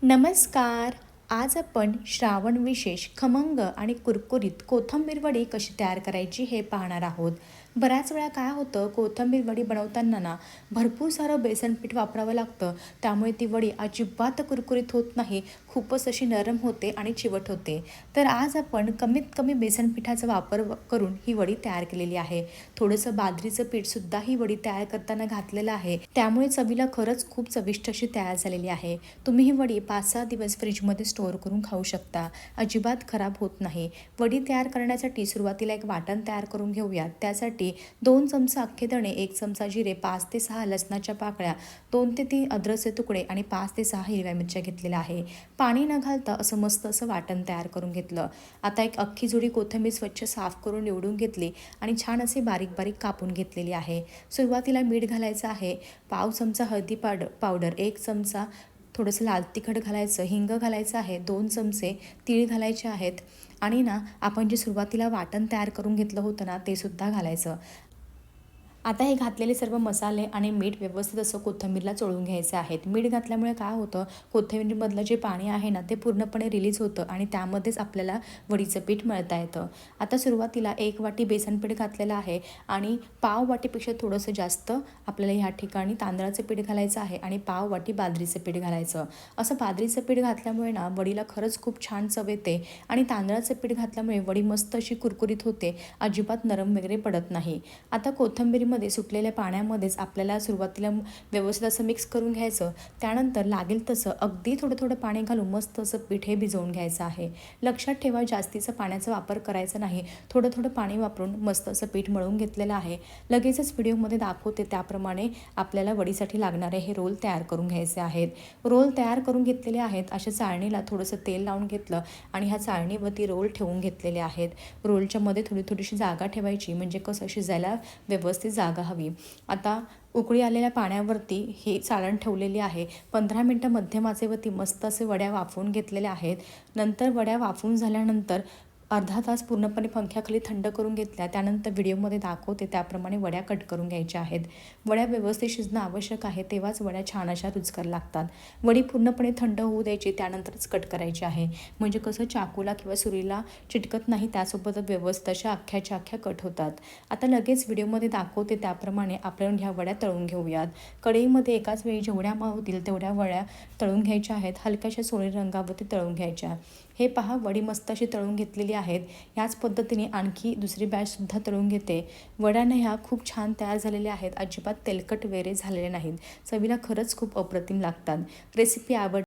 नमस्कार. आज आपण श्रावण विशेष खमंग आणि कुरकुरीत कोथिंबीर वडी कशी तयार करायची हे पाहणार आहोत. बऱ्याच वेळा काय होतं, कोथिंबीर वडी बनवताना ना भरपूर सारं बेसन पीठ वापरावं लागतं. त्यामुळे ती वडी अजिबात कुरकुरीत होत नाही, खूपच अशी नरम होते आणि चिवट होते. तर आज आपण कमीत कमी बेसन पिठाचा वापर करून ही वडी तयार केलेली आहे. थोडंसं बाजरीचं पीठसुद्धा ही वडी तयार करताना घातलेलं आहे. त्यामुळे चवीला खरंच खूप चविष्ट अशी तयार झालेली आहे. तुम्ही ही वडी 5-6 दिवस फ्रीजमध्ये स्टोअर करून खाऊ शकता. अजिबात खराब होत नाही. वडी तयार करण्यासाठी सुरुवातीला एक वाटण तयार करून घेऊयात. त्यासाठी 2 चमचा अख्खे धणे, 1 चमचा जिरे, 5 ते 6 लसणाच्या पाकळ्या, 2 ते 3 अद्रकचे तुकडे आणि 5 ते 6 हिरव्या मिरच्या घेतलेल्या आहे. पाणी न घालता असं मस्त असं वाटण तयार करून घेतलं. आता एक अख्खी जुडी कोथिंबीर स्वच्छ साफ करून निवडून घेतली आणि छान असे बारीक बारीक कापून घेतलेली आहे. सुरुवातीला मीठ घालायचं आहे, पाव चमचा हळदी पावडर, 1 चमचा थोडंसं लाल तिखट घालायचं, हिंग घालायचं आहे, 2 चमचे तीळ घालायचे आहेत आणि ना आपण जे सुरुवातीला वाटण तयार करून घेतलं होतं ना ते सुद्धा घालायचं. आता हे घातलेले सर्व मसाले आणि मीठ व्यवस्थित असं कोथिंबीरला चोळून घ्यायचे आहेत. मीठ घातल्यामुळे काय होतं, कोथिंबीरमधलं जे पाणी आहे ना ते पूर्णपणे रिलीज होतं आणि त्यामध्येच आपल्याला वडीचं पीठ मळता येतं. आता सुरुवातीला 1 वाटी बेसन पीठ घातलेलं आहे आणि पाव वाटीपेक्षा थोडंसं जास्त आपल्याला ह्या ठिकाणी तांदळाचं पीठ घालायचं आहे आणि पाव वाटी बाजरीचं पीठ घालायचं. असं बाजरीचं पीठ घातल्यामुळे ना वडीला खरंच खूप छान चव येते आणि तांदळाचं पीठ घातल्यामुळे वडी मस्त अशी कुरकुरीत होते, अजिबात नरम वगैरे पडत नाही. आता कोथिंबीर सुटलेल्या पाण्यामध्येच आपल्याला सुरुवातीला व्यवस्थित असं मिक्स करून घ्यायचं. त्यानंतर लागेल तसं अगदी थोडं थोडं पाणी घालून मस्त असं पीठ हे भिजवून घ्यायचं आहे. लक्षात ठेवा, जास्तीचं पाण्याचा वापर करायचा नाही. थोडं थोडं पाणी वापरून मस्त असं पीठ मळून घेतलेलं आहे. लगेचच व्हिडिओमध्ये दाखवते त्याप्रमाणे आपल्याला वडीसाठी लागणारे हे रोल तयार करून घ्यायचे आहेत. रोल तयार करून घेतलेले आहेत. अशा चाळणीला थोडंसं तेल लावून घेतलं आणि ह्या चाळणीवरती रोल ठेवून घेतलेले आहेत. रोलच्या मध्ये थोडी थोडीशी जागा ठेवायची, म्हणजे कसं शिजायला व्यवस्थित जागा हवी. आता उकळी आलेल्या पाण्यावरती ही चाळण ठेवलेली आहे. 15 मिनटं मध्यम आचेवरती मस्त असे वड्या वाफवून घेतलेल्या आहेत. नंतर वड्या वाफवून झाल्यानंतर अर्धा तास पूर्णपणे पंख्याखाली थंड करून घेतल्या. त्यानंतर व्हिडिओमध्ये दाखवते त्याप्रमाणे वड्या कट करून घ्यायच्या आहेत. वड्या व्यवस्थित शिजणं आवश्यक आहे, तेव्हाच वड्या छान अशा रुचकर लागतात. वडी पूर्णपणे थंड होऊ द्यायची, त्यानंतरच कट करायची आहे, म्हणजे कसं चाकूला किंवा सुरीला चिटकत नाही. त्यासोबतच व्यवस्थित अशा अख्ख्याच्या अख्ख्या कट होतात. आता लगेच व्हिडिओमध्ये दाखवते त्याप्रमाणे आपण ह्या वड्या तळून घेऊयात. कढईमध्ये एकाच वेळी जेवढ्या होतील तेवढ्या वड्या तळून घ्यायच्या आहेत. हलक्याशा सोनेरी रंगावरती तळून घ्यायच्या. हे पहा, वडी मस्त अशी तळून घेतलेली आहेत. याच पद्धतीने आणखी दुसरी बॅचसुद्धा तळून घेते. वड्याने ह्या खूप छान तयार झालेल्या आहेत, अजिबात तेलकट वगैरे झालेले नाहीत. चवीला खरंच खूप अप्रतिम लागतात. रेसिपी आवड